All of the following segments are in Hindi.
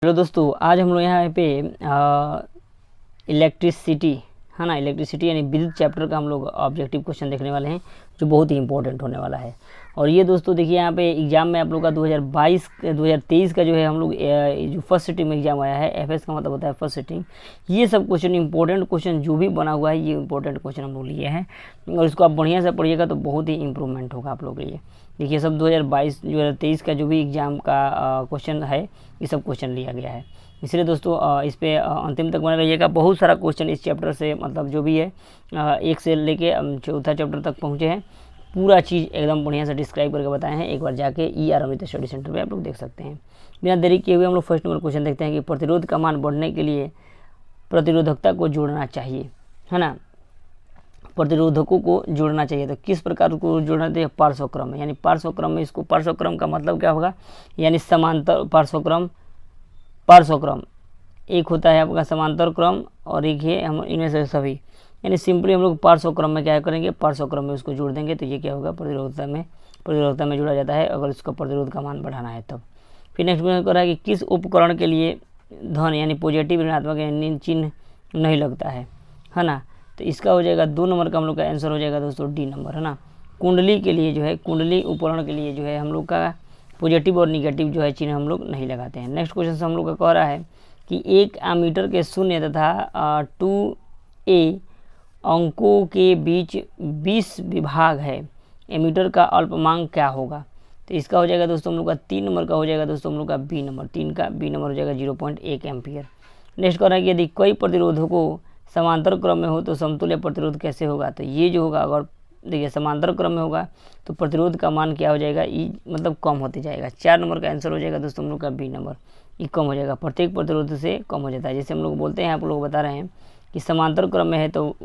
हेलो दोस्तों, आज हम लोग यहाँ पे इलेक्ट्रिसिटी है ना, इलेक्ट्रिसिटी यानी विद्युत चैप्टर का हम लोग ऑब्जेक्टिव क्वेश्चन देखने वाले हैं जो बहुत ही इंपॉर्टेंट होने वाला है। और ये दोस्तों देखिए यहाँ पे एग्जाम में आप लोग का 2023 का जो है हम लोग जो फर्स्ट सिटिंग में एग्जाम आया है, एफएस का मतलब होता है फर्स्ट सिटिंग। ये सब क्वेश्चन इंपॉर्टेंट क्वेश्चन जो भी बना हुआ है ये इंपॉर्टेंट क्वेश्चन हम लोग लिए हैं और इसको आप बढ़िया से पढ़िएगा तो बहुत ही इंप्रूवमेंट होगा आप लोग के लिए। देखिए सब 2023 का जो भी एग्ज़ाम का क्वेश्चन है ये सब क्वेश्चन लिया गया है, इसलिए दोस्तों इस पे अंतिम तक बने रहिएगा। बहुत सारा क्वेश्चन इस चैप्टर से मतलब जो भी है 1 से लेके चौथा चैप्टर तक पहुँचे हैं। पूरा चीज़ एकदम बढ़िया से डिस्क्राइब करके बताए हैं। एक बार जाके ER अमित स्टडी सेंटर पे आप लोग देख सकते हैं। बिना देरी किए हुए हम लोग फर्स्ट नंबर क्वेश्चन देखते हैं कि प्रतिरोध का मान बढ़ने के लिए प्रतिरोधकता को जोड़ना चाहिए, है ना, प्रतिरोधकों को जोड़ना चाहिए। तो किस प्रकार को जोड़ना चाहिए? पार्श्वक्रम में, यानी पार्श्वक्रम में। इसको पार्श्वक्रम का मतलब क्या होगा? यानी समांतर पार्श्वक्रम। पार्श्वक्रम एक होता है आपका समांतर क्रम और एक है हम इनमें से सभी, यानी सिंपली हम लोग पार्श्वक्रम में क्या करेंगे, पार्श्वक्रम में उसको जोड़ देंगे तो ये क्या होगा, प्रतिरोधकता में जोड़ा जाता है अगर इसका प्रतिरोध का मान बढ़ाना है तब। फिर नेक्स्ट क्वेश्चन कर रहा है कि किस उपकरण के लिए धन यानी पॉजिटिव ऋणात्मक यानी चिन्ह नहीं लगता है ना। तो इसका हो जाएगा 2 नंबर का हम लोग का आंसर हो जाएगा दोस्तों डी नंबर, है ना। कुंडली के लिए जो है, कुंडली उपकरण के लिए जो है हम लोग का पॉजिटिव और निगेटिव जो है चिन्ह हम लोग नहीं लगाते हैं। नेक्स्ट क्वेश्चन से हम लोग का कह रहा है कि 1 एमीटर के शून्य तथा 2A अंकों के बीच 20 विभाग है, एमीटर का अल्पमांक क्या होगा? तो इसका हो जाएगा दोस्तों हम लोग का 3 नंबर का हो जाएगा दोस्तों हम लोग का बी नंबर, 3 का बी नंबर हो जाएगा 0.1 एम्पियर। नेक्स्ट कह रहा है कि यदि कई प्रतिरोधकों समांतर क्रम में हो तो समतुल्य प्रतिरोध कैसे होगा? तो ये जो होगा, अगर देखिए समांतर क्रम में होगा तो प्रतिरोध का मान क्या हो जाएगा, ई मतलब कम होते जाएगा। 4 नंबर का आंसर हो जाएगा दोस्तों हम लोग का बी नंबर, ई कम हो जाएगा, प्रत्येक प्रतिरोध से कम हो जाता है। जैसे हम लोग बोलते हैं, आप लोग बता रहे हैं कि समांतर क्रम में है तो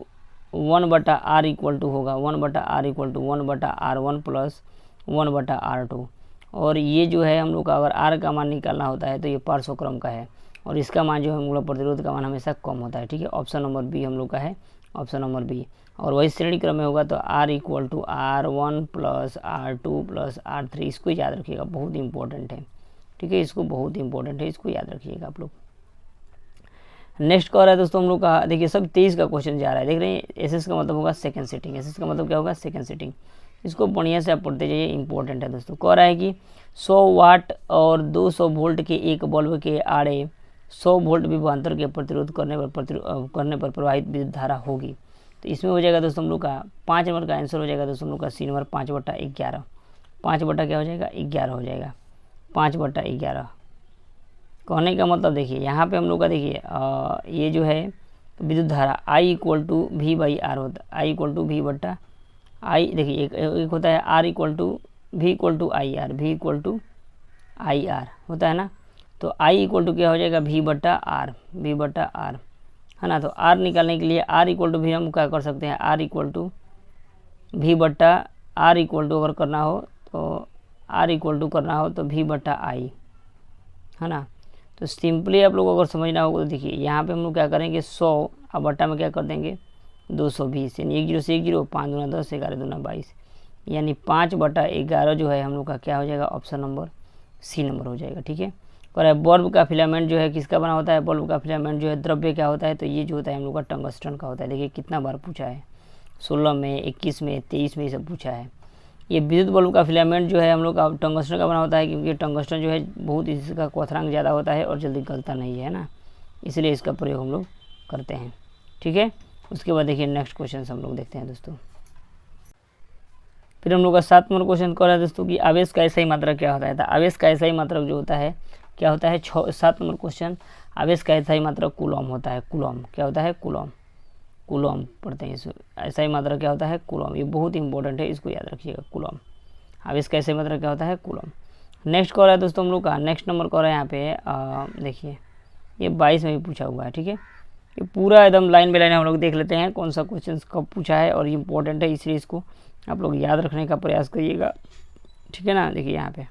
1/r इक्वल टू होगा 1/r equal to 1/r1 plus 1/r2। और ये जो है हम लोग का अगर r का मान निकालना होता है तो ये पार्श्वक्रम का है और इसका मान जो है हम लोग प्रतिरोध का मान हमेशा कम होता है। ठीक है, ऑप्शन नंबर बी हम लोग का है, ऑप्शन नंबर बी। और वही श्रेणी क्रम में होगा तो r equal to r1 plus r2 plus r3। इसको याद रखिएगा, बहुत इंपॉर्टेंट है। ठीक है, इसको बहुत इंपॉर्टेंट है, इसको याद रखिएगा आप लोग। नेक्स्ट कह रहा है दोस्तों हम लोग का, देखिए सब 23 का क्वेश्चन जा रहा है, देख रहे हैं। एसएस का मतलब होगा सेकंड सिटिंग, एसएस का मतलब क्या होगा, सेकंड सिटिंग। इसको बढ़िया से आप पढ़ते जाइए, इंपॉर्टेंट है दोस्तों। कह रहा है कि 100 वाट और 200 वोल्ट के एक बल्ब के आड़े 100 वोल्ट विभवांतर के प्रतिरोध करने पर प्रवाहित विद्युत धारा होगी। तो इसमें हो जाएगा दोस्तों हम लोग का 5 नंबर का आंसर हो जाएगा दोस्तों हम लोग का सी नंबर, 5/11। 5 क्या हो जाएगा, 11 हो जाएगा, 5/11। कहने का मतलब देखिए यहाँ पे हम लोग का देखिए ये जो है विद्युत धारा I इक्वल टू V/R होता है, I इक्वल टू V/I। देखिए एक होता है R equal to V equal to IR, V equal to IR होता है ना। तो I इक्वल टू क्या हो जाएगा, V/R, V/R, है ना। तो R निकालने के लिए R इक्वल टू भी हम क्या कर सकते हैं, R equal to V/R equal to अगर करना हो तो R इक्वल टू करना हो तो V/I, है ना। तो सिंपली आप लोग अगर समझना होगा तो देखिए यहाँ पे हम लोग क्या करेंगे, 100 अब बट्टा में क्या कर देंगे 220, यानी 1 0 से 1 0, 5 दूना 10, 11 दूना 22, यानी 5/11 जो है हम लोग का क्या हो जाएगा, ऑप्शन नंबर सी नंबर हो जाएगा। ठीक है, और बल्ब का फिलामेंट जो है किसका बना होता है, बल्ब का फिलामेंट जो है द्रव्य क्या होता है, तो ये जो होता है हम लोग का टंगस्टन का होता है। देखिए कितना बार पूछा है, 16 में, 21 में, 23 में ये सब पूछा है। ये विद्युत बल्ब का फिलामेंट जो है हम लोग का टंगस्टन का बना होता है, क्योंकि टंगस्टन जो है बहुत इसका क्वथनांक ज़्यादा होता है और जल्दी गलता नहीं है ना, इसलिए इसका प्रयोग हम लोग करते हैं। ठीक है, उसके बाद देखिए नेक्स्ट क्वेश्चन हम लोग देखते हैं दोस्तों। फिर हम लोग का 7 नंबर क्वेश्चन कर रहा है दोस्तों कि आवेश का SI मात्रक क्या होता है। तो आवेश का SI मात्रक जो होता है क्या होता है, 7 नंबर क्वेश्चन, आवेश का SI मात्रक कूलम होता है। कूलम क्या होता है, कूलम, कूलम पढ़ते हैं इसमें। SI मात्रक क्या होता है, कूलम, ये बहुत इंपॉर्टेंट है, इसको याद रखिएगा, कूलम। आवेश का SI मात्रक क्या होता है, कूलम। नेक्स्ट कह रहा है दोस्तों हम लोग का, नेक्स्ट नंबर कह रहा है यहाँ पे देखिए ये 22 में भी पूछा हुआ है। ठीक है, ये पूरा एकदम लाइन बाई लाइन हम लोग देख लेते हैं कौन सा क्वेश्चन कब पूछा है और इम्पोर्टेंट है, इसलिए इसको आप लोग याद रखने का प्रयास करिएगा। ठीक है ना, देखिए यहाँ पे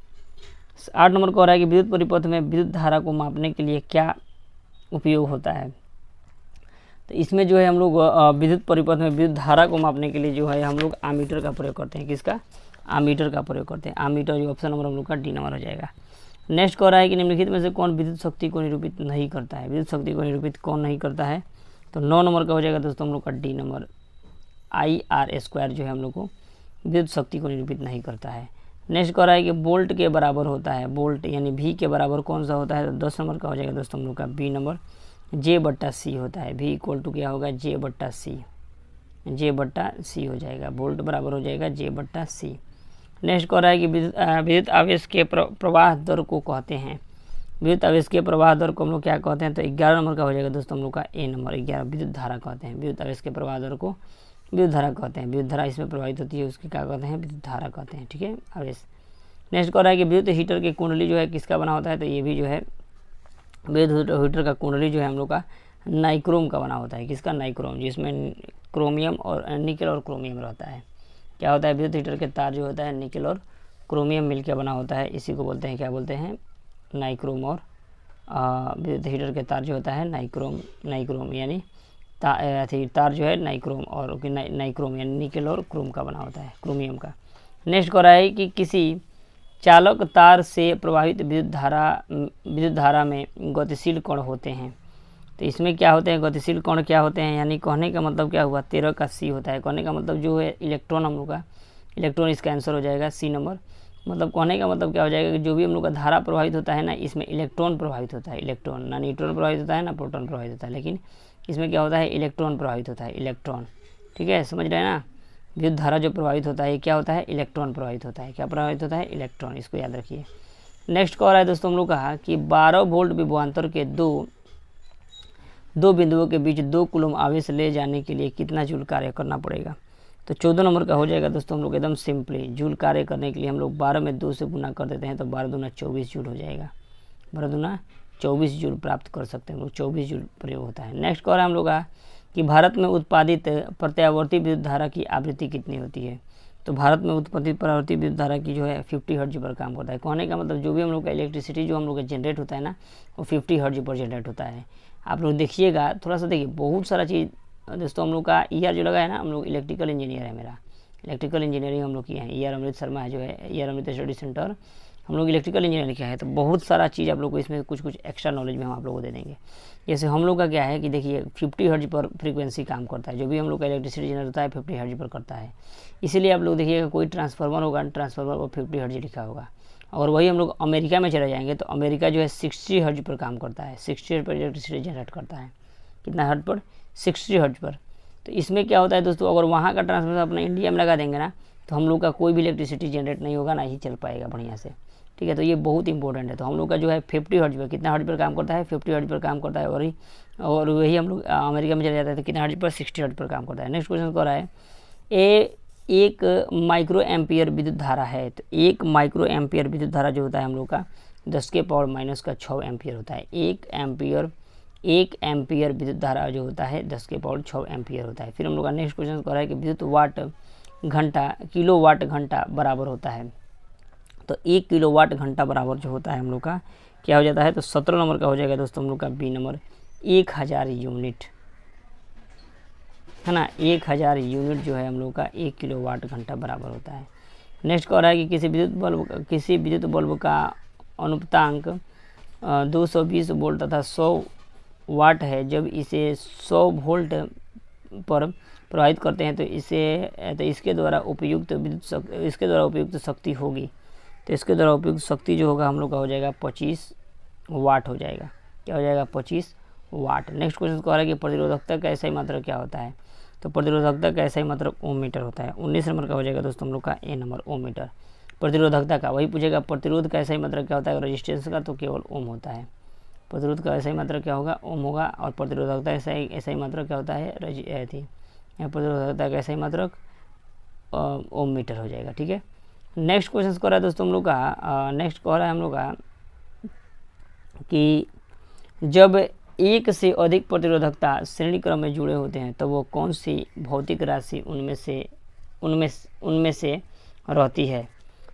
8 नंबर कह रहा है कि विद्युत परिपथ में विद्युत धारा को मापने के लिए क्या उपयोग होता है। तो इसमें जो है हम लोग विद्युत परिपथ में विद्युत धारा को मापने के लिए जो है हम लोग आमीटर का प्रयोग करते हैं। किसका, आमीटर का प्रयोग करते हैं। आमीटर, जो ऑप्शन नंबर हम लोग का डी नंबर हो जाएगा। नेक्स्ट कह रहा है कि निम्नलिखित में से कौन विद्युत शक्ति को निरूपित नहीं करता है, विद्युत शक्ति को निरूपित कौन नहीं करता है। तो 9 नंबर का हो जाएगा दोस्तों हम लोग का डी नंबर, IR² जो है हम लोग को विद्युत शक्ति को निरूपित नहीं करता है। नेक्स्ट कह रहा है कि बोल्ट के बराबर होता है, बोल्ट यानी V के बराबर कौन सा होता है। तो 10 नंबर का हो जाएगा दोस्तों हम लोग का बी नंबर, J/C होता है। V इक्वल टू क्या होगा, J/C, J/C हो जाएगा, बोल्ट बराबर हो जाएगा J/C। नेक्स्ट कह रहा है कि विद्युत आवेश के प्रवाह दर को कहते हैं, विद्युत आवेश के प्रवाह दर को हम लोग क्या कहते हैं। तो 11 नंबर का हो जाएगा दोस्तों हम लोग का ए नंबर, 11 विद्युत धारा कहते हैं। विद्युत आवेश के प्रवाह दर को विद्युत धारा कहते हैं, विद्युत धारा इसमें प्रवाहित होती है उसकी क्या कहते हैं, विद्युत धारा कहते हैं, ठीक है, आवेश। नेक्स्ट कह रहा है कि विद्युत हीटर की कुंडली जो है किसका बना होता है। तो ये भी जो है विद्युत हीटर का कुंडली जो है हम लोग का नाइक्रोम का बना होता है। किसका, नाइक्रोम, जिसमें क्रोमियम और निकल और क्रोमियम रहता है। क्या होता है, विद्युत हीटर के तार जो होता है निकल और क्रोमियम मिलकर बना होता है, इसी को बोलते हैं, क्या बोलते हैं, नाइक्रोम। और विद्युत हीटर के तार जो होता है नाइक्रोम यानी तार जो है नाइक्रोम और नाइक्रोम यानी निकल और क्रोम का बना होता है, क्रोमियम का। नेक्स्ट कह रहा है कि किसी चालक तार से प्रवाहित विद्युत धारा में गतिशील कण होते हैं। तो इसमें क्या होते हैं, गतिशील कण क्या होते हैं, यानी कहने का मतलब क्या हुआ, 13 का C होता है। कहने का मतलब जो है इलेक्ट्रॉन, हम लोग का इलेक्ट्रॉन इसका आंसर हो जाएगा C नंबर। मतलब कहने का मतलब क्या हो जाएगा कि जो भी हम लोग का धारा प्रवाहित होता है ना, इसमें इलेक्ट्रॉन प्रवाहित होता है, इलेक्ट्रॉन, ना न्यूट्रॉन प्रवाहित होता है ना प्रोटॉन प्रवाहित होता है, लेकिन इसमें क्या होता है, इलेक्ट्रॉन प्रवाहित होता है, इलेक्ट्रॉन, ठीक है, समझ रहे हैं ना। विद्युत धारा जो प्रवाहित होता है क्या होता है, इलेक्ट्रॉन प्रवाहित होता है। क्या प्रवाहित होता है, इलेक्ट्रॉन, इसको याद रखिए। नेक्स्ट कह रहा है दोस्तों हम लोग कहा कि 12 वोल्ट विभवांतर के दो बिंदुओं के बीच 2 कूलम आवेश ले जाने के लिए कितना जूल कार्य करना पड़ेगा। तो 14 नंबर का हो जाएगा दोस्तों हम लोग एकदम सिंपली, जूल कार्य करने के लिए हम लोग 12 में 2 से गुना कर देते हैं, तो 12 दूना 24 जूल हो जाएगा, 12 दूना 24 जूल प्राप्त कर सकते हैं हम लोग, 24 जूल प्रयोग होता है। नेक्स्ट कह रहा है हम लोग का कि भारत में उत्पादित प्रत्यावर्ती विद्युत धारा की आवृत्ति कितनी होती है। तो भारत में उत्पादित प्रत्यावर्ती विद्युत धारा की जो है 50 हर्ट्ज पर काम करता है। कहने का मतलब जो भी हम लोग का इलेक्ट्रिसिटी जो हम लोग का जनरेट होता है ना, वो 50 हर्ट्ज पर जनरेट होता है। आप लोग देखिएगा, थोड़ा सा देखिए, बहुत सारा चीज़ दोस्तों हम लोग का ईयर जो लगा है ना, हम लोग इलेक्ट्रिकल इंजीनियर है, मेरा इलेक्ट्रिकल इंजीनियरिंग हम लोग किए हैं। ER अमृत शर्मा है जो है, ER अमृत स्टडी सेंटर, हम लोग इलेक्ट्रिकल इंजीनियरिंग किया है। तो बहुत सारा चीज़ आप लोग को इसमें कुछ एक्स्ट्रा नॉलेज में हम आप लोगों को दे देंगे। जैसे हम लोग का क्या है कि देखिए 50 हर्ट्ज पर फ्रीक्वेंसी काम करता है, जो भी हम लोग का इलेक्ट्रिसिटी जनरेट होता है 50 हर्ट्ज पर करता है। इसीलिए आप लोग देखिएगा कोई ट्रांसफार्मर होगा, ट्रांसफार्मर पर 50 हर्ट्ज लिखा होगा। और वही हम लोग अमेरिका में चले जाएंगे तो अमेरिका जो है 60 हर्ट्ज पर काम करता है, 60 हर्ट्ज पर इलेक्ट्रिसिटी जनरेट करता है। कितना हर्ट्ज पर, 60 हर्ट्ज पर। तो इसमें क्या होता है दोस्तों, अगर वहाँ का ट्रांसफार्मर अपना इंडिया में लगा देंगे ना, तो हम लोग का कोई भी इलेक्ट्रिसिटी जनरेट नहीं होगा, ना ही चल पाएगा बढ़िया से, ठीक है। तो ये बहुत इंपॉर्टेंट है। तो हम लोग का जो है 50 हर्ट्ज पर, कितना हर्ट्ज पर काम करता है, 50 हर्ट्ज पर काम करता है। और वही हम लोग अमेरिका में चले जाते हैं तो कितना हर्ट्ज पर, 60 हर्ट्ज पर काम करता है। नेक्स्ट क्वेश्चन कह रहा है एक माइक्रो एम्पियर विद्युत धारा है। तो 1 माइक्रो एम्पियर विद्युत धारा जो होता है हम लोग का 10 के पावर माइनस का 6 एम्पियर होता है। 1 एम्पियर विद्युत धारा जो होता है 10 के पावर 6 एम्पियर होता है। फिर हम लोग का नेक्स्ट क्वेश्चन कह रहा है कि विद्युत वाट घंटा किलोवाट घंटा बराबर होता है। तो 1 किलोवाट घंटा बराबर जो होता है हम लोग का क्या हो जाता है। तो 17 नंबर का हो जाएगा दोस्तों हम लोग का बी नंबर, 1000 यूनिट, है ना। 1000 यूनिट जो है हम लोग का 1 किलोवाट घंटा बराबर होता है। नेक्स्ट कह रहा है कि किसी विद्युत बल्ब का अनुपातांक 220 वोल्ट तथा 100 वाट है। जब इसे 100 वोल्ट पर प्रवाहित करते हैं तो इसके द्वारा उपयुक्त शक्ति होगी। तो इसके द्वारा उपयुक्त शक्ति जो होगा हम लोग का हो जाएगा 25 वाट हो जाएगा। क्या हो जाएगा, 25 वाट। नेक्स्ट क्वेश्चन कह रहा है कि प्रतिरोधकता का ऐसा ही मात्रक क्या होता है। तो प्रतिरोधकता का ऐसा ही मात्रक ओम मीटर होता है। 19 नंबर का हो जाएगा दोस्तों हम लोग का ए नंबर, ओम मीटर। प्रतिरोधकता का वही पूछेगा, प्रतिरोध का ऐसा ही मात्रक क्या होता है, रेजिस्टेंस का तो केवल ओम होता है। प्रतिरोध का ऐसा ही मात्रक क्या होगा, ओम होगा। और प्रतिरोधकता ऐसा ही मात्रक क्या होता है, प्रतिरोधकता का ऐसा ही मात्रक ओम मीटर हो जाएगा, ठीक है। नेक्स्ट क्वेश्चन कह रहा है दोस्तों हम लोग का, नेक्स्ट कह रहा है हम लोग का कि जब एक से अधिक प्रतिरोधकता श्रेणी क्रम में जुड़े होते हैं तो वो कौन सी भौतिक राशि उनमें से रहती है।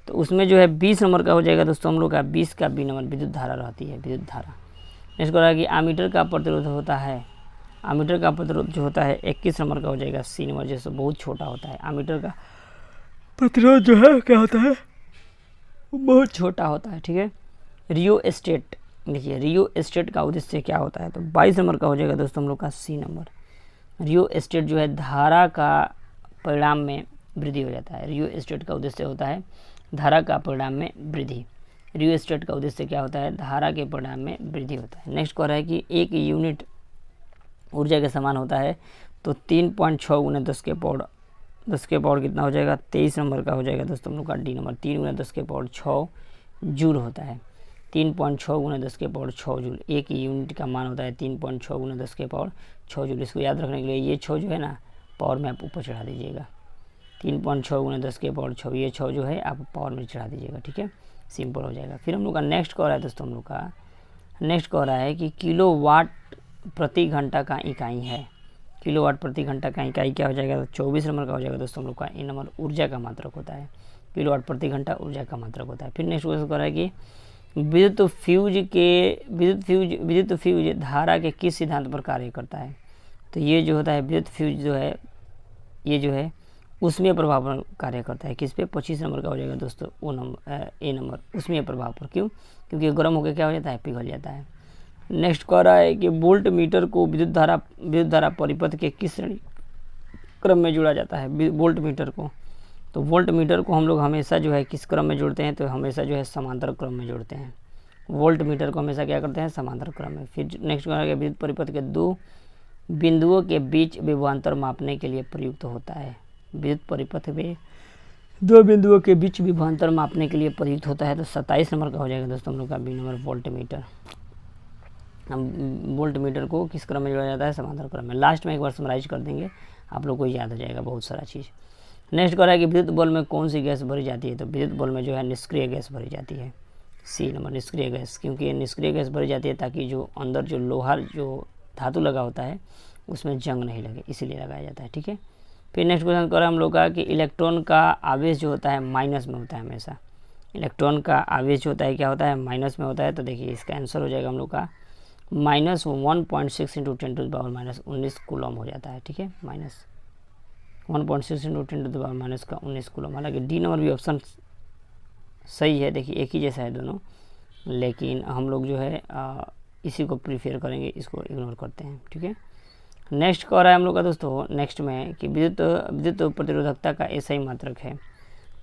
तो उसमें जो है 20 नंबर का हो जाएगा दोस्तों हम लोग का, 20 का बी नंबर, विद्युत धारा रहती है, विद्युत धारा। नेक्स्ट कह रहा है कि आमीटर का प्रतिरोध होता है, आमीटर का प्रतिरोध जो होता है 21 नंबर का हो जाएगा सी नंबर, जैसे बहुत छोटा होता है। आमीटर का प्रतिरोध जो है क्या होता है, बहुत छोटा होता है, ठीक है। रियो एस्टेट, देखिए रियो एस्टेट का उद्देश्य क्या होता है, तो 22 नंबर का हो जाएगा दोस्तों हम लोग का सी नंबर। रियो एस्टेट जो है धारा का परिणाम में वृद्धि हो जाता है। रियो एस्टेट का उद्देश्य होता है धारा का परिणाम में वृद्धि। रियो एस्टेट का उद्देश्य क्या होता है, धारा के परिणाम में वृद्धि होता है। नेक्स्ट कह रहा है कि 1 यूनिट ऊर्जा के समान होता है, तो 3.6 गुना 10 के पावर कितना हो जाएगा, 23 नंबर का हो जाएगा दोस्तों हम लोग का डी नंबर। 3 गुना 10 के पावर 6 जूल होता है। 3.6 गुना 10 के पावर 6 जूल, 1 यूनिट का मान होता है 3.6 गुना 10 के पावर 6 जूल। इसको याद रखने के लिए ये 6 जो है ना पावर में आप ऊपर चढ़ा दीजिएगा। 3.6 गुना 10 के पावर 6, ये 6 जो है आप पावर में चढ़ा दीजिएगा, ठीक है, सिंपल हो जाएगा। फिर हम लोग का नेक्स्ट कह रहा है दोस्तों, हम लोग का नेक्स्ट कह रहा है कि किलोवाट प्रति घंटा का इकाई है। किलोवाट प्रति घंटा का इकाई क्या हो जाएगा, तो 24 नंबर का हो जाएगा दोस्तों हम लोग का ए नंबर, ऊर्जा का मात्रक होता है। किलोवाट प्रति घंटा ऊर्जा का मात्रक होता है। फिर नेक्स्ट क्वेश्चन कह रहा है कि विद्युत फ्यूज धारा के किस सिद्धांत पर कार्य करता है, तो ये जो होता है विद्युत फ्यूज जो है ये जो है उसमें प्रभाव पर कार्य करता है। किस पे, 25 नंबर का हो जाएगा दोस्तों ए नंबर, उसमें प्रभाव पर। क्यों, क्योंकि गर्म होकर क्या हो जाता है, पिघल जाता है। नेक्स्ट कह रहा है कि वोल्ट मीटर को विद्युत धारा परिपथ के किस श्रेणी क्रम में जोड़ा जाता है। वोल्ट मीटर को, तो वोल्ट मीटर को हम लोग हमेशा जो है किस क्रम में जोड़ते हैं, तो हमेशा जो है समांतर क्रम में जोड़ते हैं। वोल्ट मीटर को हमेशा क्या करते हैं, समांतर क्रम में। फिर नेक्स्ट कह रहा है कि विद्युत परिपथ के 2 बिंदुओं के बीच विभवांतर मापने के लिए प्रयुक्त होता है। विद्युत परिपथ में 2 बिंदुओं के बीच विभवांतर मापने के लिए प्रयुक्त होता है, तो 27 नंबर का हो जाएगा दोस्तों हम लोग का बी नंबर, वोल्ट मीटर। हम वोल्ट मीटर को किस क्रम में जोड़ा जाता है, समांतर क्रम में। लास्ट में एक बार समराइज कर देंगे, आप लोग को याद हो जाएगा बहुत सारा चीज़। नेक्स्ट कह रहा है कि विद्युत बल्ब में कौन सी गैस भरी जाती है, तो विद्युत बल्ब में जो है निष्क्रिय गैस भरी जाती है, सी नंबर निष्क्रिय गैस। क्योंकि ये निष्क्रिय गैस भरी जाती है ताकि जो अंदर जो लोहा जो धातु लगा होता है उसमें जंग नहीं लगे, इसीलिए लगाया जाता है, ठीक है। फिर नेक्स्ट क्वेश्चन कर रहा है हम लोग का कि इलेक्ट्रॉन का आवेश जो होता है माइनस में होता है हमेशा। इलेक्ट्रॉन का आवेश जो होता है क्या होता है, माइनस में होता है। तो देखिए इसका आंसर हो जाएगा हम लोग का -1.6 इंटू 10⁻19 कूलम हो जाता है, ठीक है, -1.6 इंटू 10⁻19 कूलम। हालांकि डी नंबर भी ऑप्शन सही है, देखिए एक ही जैसा है दोनों, लेकिन हम लोग जो है इसी को प्रीफेयर करेंगे, इसको इग्नोर करते हैं, ठीक है। नेक्स्ट कह रहा है हम लोग का दोस्तों नेक्स्ट में कि विद्युत प्रतिरोधकता का एसआई मात्रक है।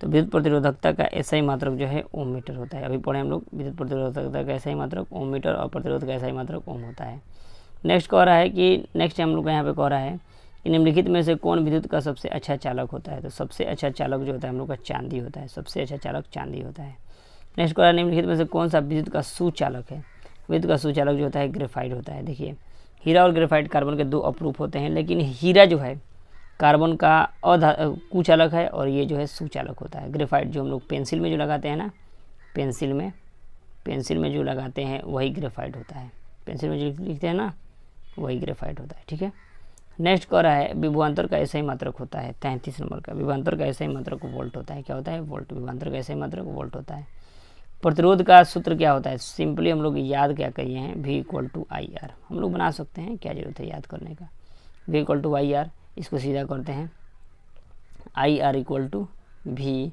तो विद्युत प्रतिरोधकता का एसआई मात्रक जो है ओम मीटर होता है। अभी पढ़े हम लोग विद्युत प्रतिरोधकता का एसआई मात्रक ओम मीटर और प्रतिरोध का एसआई मात्रक ओम होता है। नेक्स्ट कह रहा है कि नेक्स्ट हम लोग यहाँ पे कह रहा है कि निम्नलिखित में से कौन विद्युत का सबसे अच्छा चालक होता है। तो सबसे अच्छा चालक जो होता है हम लोग का चांदी होता है, सबसे अच्छा चालक चांदी होता है। नेक्स्ट कह रहा है निम्नलिखित में से कौन सा विद्युत का सुचालक है। विद्युत का सुचालक जो होता है ग्रेफाइट होता है। देखिए हीरा और ग्रेफाइट कार्बन के 2 अपरूप होते हैं, लेकिन हीरा जो है कार्बन का कुचालक है और ये जो है सुचालक होता है। ग्रेफाइट जो हम लोग पेंसिल में जो लगाते हैं ना, पेंसिल में जो लगाते हैं वही ग्रेफाइट होता है। पेंसिल में जो लिखते हैं ना वही ग्रेफाइट होता है, ठीक है। नेक्स्ट कह रहा है विभवांतर का एसआई मात्रक होता है 33 नंबर का। विभवांतर का एसआई मात्रक वोल्ट होता है। क्या होता है, वोल्ट। विभवांतर का एसआई मात्रक वोल्ट होता है। प्रतिरोध का सूत्र क्या होता है, सिंपली हम लोग याद क्या करिए हैं, V=IR। हम लोग बना सकते हैं, क्या जरूरत है याद करने का। V=IR, इसको सीधा करते हैं IR=V,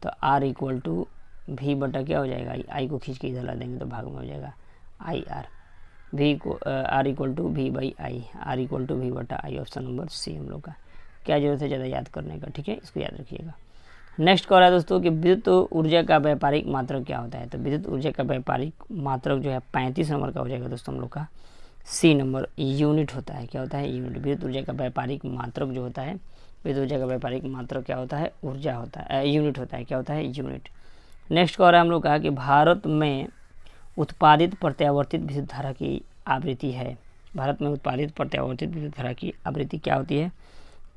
तो R=V बटा क्या हो जाएगा, I को खींच के इधर ला देंगे तो भाग में हो जाएगा IR। R=V/I, R=V बटा I, ऑप्शन नंबर सी हम लोग का। क्या जरूरत है ज़्यादा याद करने का, ठीक है, इसको याद रखिएगा। नेक्स्ट कह रहा है दोस्तों कि विद्युत ऊर्जा का व्यापारिक मात्रक क्या होता है। तो विद्युत ऊर्जा का व्यापारिक मात्रक जो है 35 नंबर का हो जाएगा दोस्तों हम लोग का, सी नंबर, यूनिट होता है। क्या होता है, यूनिट। विद्युत ऊर्जा का व्यापारिक मात्रक जो होता है, विद्युत ऊर्जा का व्यापारिक मात्रक क्या होता है, ऊर्जा होता है, यूनिट होता है। क्या होता है, यूनिट। नेक्स्ट कह रहा है हम लोग कहा कि भारत में उत्पादित प्रत्यावर्तित विद्युत धारा की आवृत्ति है। भारत में उत्पादित प्रत्यावर्तित विद्युत धारा की आवृत्ति क्या होती है,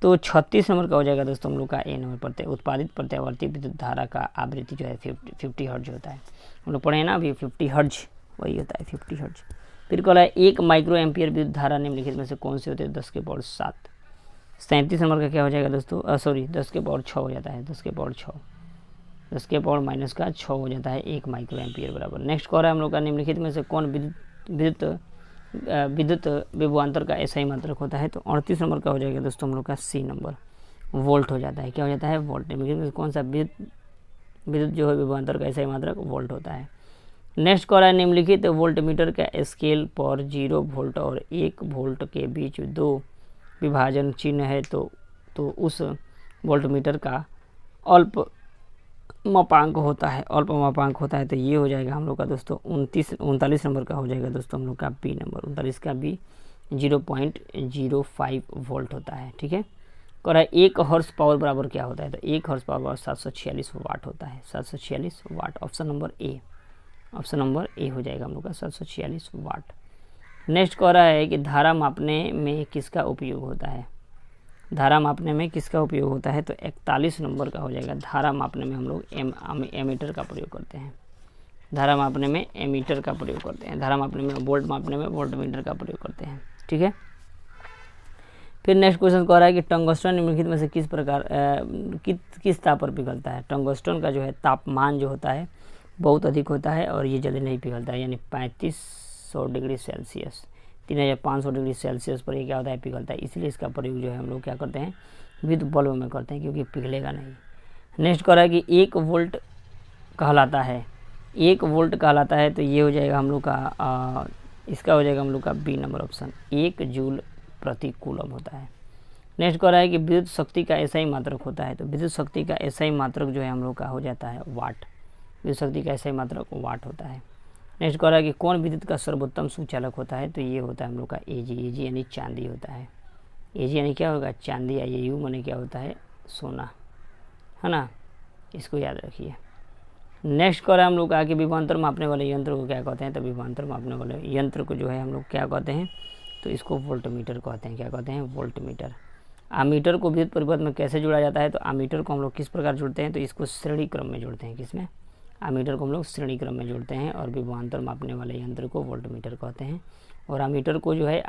तो 36 नंबर का हो जाएगा दोस्तों हम लोग का ए नंबर पर। उत्पादित प्रत्यावर्ती विद्युत धारा का आवृत्ति जो है 50 हर्ट्ज होता है। हम लोग पढ़े हैं ना अभी 50 हर्ट्ज, वही होता है 50 हर्ट्ज। फिर कह रहा है 1 माइक्रो एम्पियर विद्युत धारा निम्नलिखित में से कौन से होते हैं, 10⁻7। 37 नंबर का क्या हो जाएगा दोस्तों, 10⁻6 हो जाता है, 10⁻6, 10⁻⁻6 हो जाता है 1 माइक्रो एम्पियर बराबर। नेक्स्ट कह रहा है हम लोग का निम्नलिखित में से कौन विद्युत विभवांतर का एसआई मात्रक होता है। तो 38 नंबर का हो जाएगा दोस्तों हम लोग का सी नंबर, वोल्ट हो जाता है। क्या हो जाता है, वोल्ट। कौन सा विद्युत जो है विभवांतर का एसआई मात्रक वोल्ट होता है। नेक्स्ट कह रहा है निम्नलिखित वोल्टमीटर का स्केल पर 0 वोल्ट और 1 वोल्ट के बीच 2 विभाजन चिन्ह है तो उस वोल्टमीटर का अल्प मापांक होता है। तो ये हो जाएगा हम लोग का दोस्तों 39 नंबर का हो जाएगा दोस्तों हम लोग का बी नंबर। 39 का बी 0.05 वोल्ट होता है। ठीक है, कह रहा है 1 हॉर्स पावर बराबर क्या होता है, तो 1 हॉर्स पावर 746 वाट होता है। 746 वाट, ऑप्शन नंबर ए हो जाएगा हम लोग का 746 वाट। नेक्स्ट कह रहा है कि धारा मापने में किसका उपयोग होता है, धारा मापने में किसका उपयोग होता है, तो 41 नंबर का हो जाएगा। धारा मापने में हम लोग एमीटर का प्रयोग करते हैं। धारा मापने में एमीटर का प्रयोग करते हैं। धारा मापने में, वोल्ट मापने में वोल्टमीटर का प्रयोग करते हैं। ठीक है, फिर नेक्स्ट क्वेश्चन कह रहा है कि टंगस्टन निम्नलिखित में से किस ताप पर पिघलता है। टंगस्टन का जो है तापमान जो होता है बहुत अधिक होता है और ये जल्दी नहीं पिघलता है, यानी 3500 डिग्री सेल्सियस, 3500 डिग्री सेल्सियस पर ये क्या होता है, पिघलता है। इसलिए इसका प्रयोग जो है हम लोग क्या करते हैं, विद्युत बल्ब में करते हैं, क्योंकि पिघलेगा नहीं। नेक्स्ट कह रहा है कि 1 वोल्ट कहलाता है, 1 वोल्ट कहलाता है, तो ये हो जाएगा हम लोग का इसका हो जाएगा हम लोग का बी नंबर ऑप्शन। 1 जूल प्रति कूलम होता है। नेक्स्ट कह रहा है कि विद्युत शक्ति का ऐसा ही मात्रक होता है, तो विद्युत शक्ति का ऐसा ही मात्रक जो है हम लोग का हो जाता है वाट। विद्युत शक्ति का ऐसा ही मात्रक वाट होता है। नेक्स्ट कह रहा है कि कौन विद्युत का सर्वोत्तम सुचालक होता है, तो ये होता है हम लोग का एजी यानी चांदी होता है। एजी यानी क्या होगा, चांदी। या यू माने क्या होता है, सोना, है ना, इसको याद रखिए। नेक्स्ट कह रहा है हम लोग का कि विभवांतर मापने वाले यंत्र को क्या कहते हैं, तो विभवांतर मापने वाले यंत्र को जो है हम लोग क्या कहते हैं, तो इसको वोल्टमीटर कहते हैं। क्या कहते हैं, वोल्टमीटर। आमीटर को विद्युत परिपथ में कैसे जोड़ा जाता है, तो आमीटर को हम लोग किस प्रकार जोड़ते हैं, तो इसको श्रेणी क्रम में जोड़ते हैं। किसमें, आमीटर को हम लोग श्रेणी क्रम में जोड़ते हैं और विभवांतर मापने वाले यंत्र को वोल्टमीटर कहते हैं। और आमीटर को जो है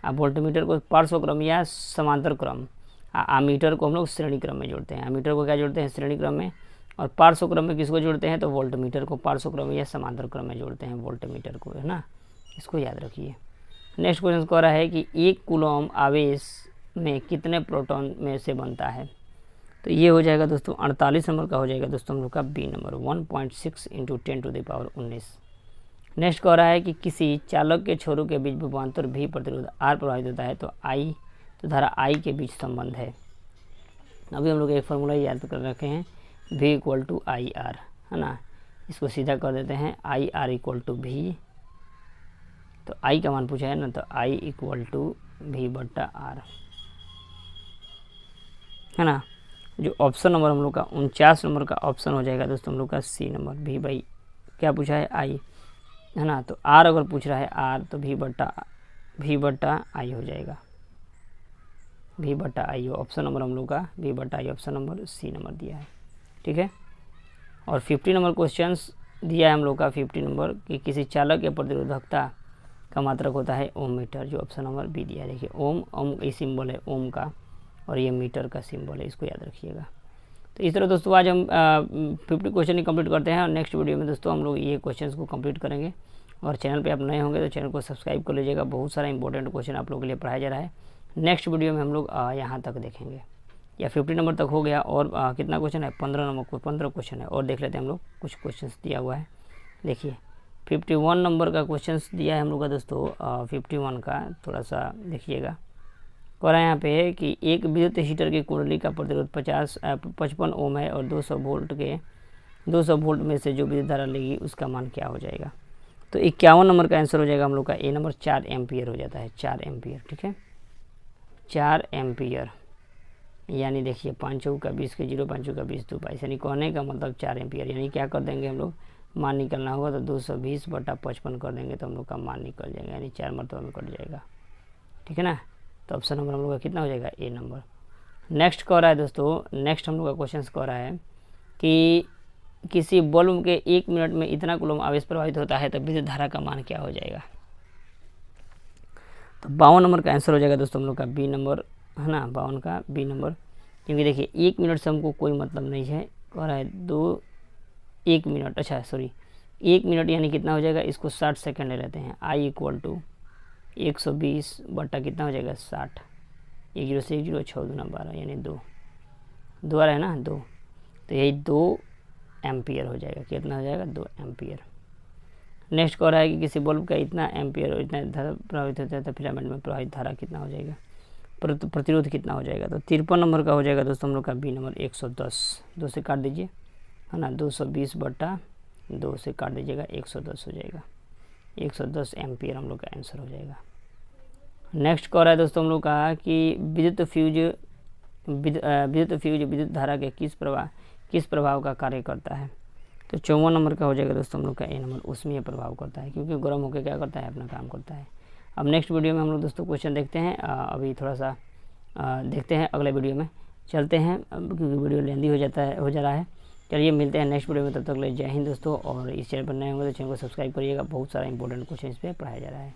वोल्टमीटर को पार्श्व क्रम या समांतर क्रम, आमीटर को हम लोग श्रेणी क्रम में जोड़ते हैं। आमीटर को क्या जोड़ते हैं, श्रेणी क्रम में, और पार्श्व क्रम में किसको जोड़ते हैं, तो वोल्टमीटर को पार्श्व क्रम या समांतर क्रम में जोड़ते हैं वोल्टमीटर को, है ना, इसको याद रखिए। नेक्स्ट क्वेश्चन कह रहा है कि 1 कूलम आवेश में कितने प्रोटॉन में से बनता है, तो ये हो जाएगा दोस्तों 48 नंबर का हो जाएगा दोस्तों हम लोग का बी नंबर 1.6 × 10⁻19। नेक्स्ट कह रहा है कि किसी चालक के छोरों के बीच विभवांतर भी प्रतिरोध आर प्रभावित होता है, तो धारा आई के बीच संबंध है। अभी हम लोग एक फार्मूला याद कर रखे हैं, V = IR, है ना, इसको सीधा कर देते हैं, IR = V, तो I का मान पूछा है ना, तो I = V/R, है ना। जो ऑप्शन नंबर हम लोग का 49 नंबर का ऑप्शन हो जाएगा दोस्तों हम लोग का सी नंबर। V क्या पूछा है, I, है ना, तो R अगर पूछ रहा है R, तो V/I हो जाएगा। V/I ऑप्शन नंबर हम लोग का V/I, option number C number दिया है। ठीक है, और 50 नंबर क्वेश्चन दिया है हम लोग का 50 नंबर कि किसी चालक या प्रतिरोधकता का मात्रक होता है ओम मीटर, जो ऑप्शन नंबर बी दिया है। देखिए ओम ये सिंबल है ओम का, और ये मीटर का सिंबल है, इसको याद रखिएगा। तो इस तरह दोस्तों आज हम 50 क्वेश्चन ही कंप्लीट करते हैं, और नेक्स्ट वीडियो में दोस्तों हम लोग ये क्वेश्चंस को कंप्लीट करेंगे। और चैनल पे आप नए होंगे तो चैनल को सब्सक्राइब कर लीजिएगा, बहुत सारा इंपॉर्टेंट क्वेश्चन आप लोगों के लिए पढ़ाया जा रहा है। नेक्स्ट वीडियो में हम लोग यहाँ तक देखेंगे, या 50 नंबर तक हो गया, और कितना क्वेश्चन है, 15 क्वेश्चन है, और देख लेते हैं हम लोग। कुछ क्वेश्चन दिया हुआ है, देखिए 51 नंबर का क्वेश्चन दिया है हम लोग का दोस्तों। 51 का थोड़ा सा देखिएगा, कह रहा है यहाँ पे कि एक विद्युत हीटर की कुंडली का प्रतिरोध 55 ओम है, और 200 वोल्ट में से जो विद्युत धारा लेगी उसका मान क्या हो जाएगा। तो 51 नंबर का आंसर हो जाएगा हम लोग का ए नंबर, 4 एम्पियर हो जाता है, 4 एम्पियर। ठीक है, 4 एम्पियर, यानी देखिए 5 चौका 20 के 0, 5 चौका 20 2 22, यानी कहने का मतलब 4 एम्पियर। यानी क्या कर देंगे हम लोग, मान निकलना होगा तो 220/55 कर देंगे तो हम लोग का मान निकल जाएगा, यानी 4 मरतबा में कट जाएगा। ठीक है ना, तो ऑप्शन नंबर हम लोग का कितना हो जाएगा, ए नंबर। नेक्स्ट कह रहा है दोस्तों, नेक्स्ट हम लोग का क्वेश्चन कह रहा है कि किसी बल्ब के 1 मिनट में इतना कूलम आवेश प्रवाहित होता है, तो विद्युत धारा का मान क्या हो जाएगा। तो 52 नंबर का आंसर हो जाएगा दोस्तों हम लोग का बी नंबर, है ना, 52 का बी नंबर। क्योंकि देखिए 1 मिनट से हमको कोई मतलब नहीं है, कह रहा है 1 मिनट, अच्छा सॉरी 1 मिनट यानी कितना हो जाएगा, इसको 60 सेकंड ले लेते हैं। I = 120 बटा कितना हो जाएगा 60, 1 0 से 1 0, 6 दूना 12, यानी 2 आ रहा है ना 2, तो यही 2 एम्पियर हो जाएगा। कितना हो जाएगा, 2 एम्पियर। नेक्स्ट कह रहा है कि किसी बल्ब का इतना एम्पियर और इतना धारा प्रभावित होता है तो फिलामेंट में प्रवाहित धारा कितना हो जाएगा, प्रतिरोध कितना हो जाएगा। तो 53 नंबर का हो जाएगा दोस्तों हम लोग का बी नंबर 110। 2 से काट दीजिए, है ना, 220/2 से काट दीजिएगा, 110 हो जाएगा। 110 एम्पियर हम लोग का आंसर हो जाएगा। नेक्स्ट कह रहा है दोस्तों हम लोग का कि विद्युत फ्यूज विद्युत धारा के किस प्रभाव का कार्य करता है। तो 54 नंबर का हो जाएगा दोस्तों हम लोग का ए नंबर, उसमें यह प्रभाव करता है, क्योंकि गर्म होकर क्या करता है, अपना काम करता है। अब नेक्स्ट वीडियो में हम लोग दोस्तों क्वेश्चन देखते हैं। अभी थोड़ा सा देखते हैं अगले वीडियो में, चलते हैं क्योंकि वीडियो लेंदी हो जा रहा है। चलिए मिलते हैं नेक्स्ट वीडियो में, तब तक ले जय हिंद दोस्तों। और इस चैनल पर नए होंगे तो चैनल को सब्सक्राइब करिएगा, बहुत सारा इंपॉर्टेंट क्वेश्चन इस पर पढ़ाया जा रहा है।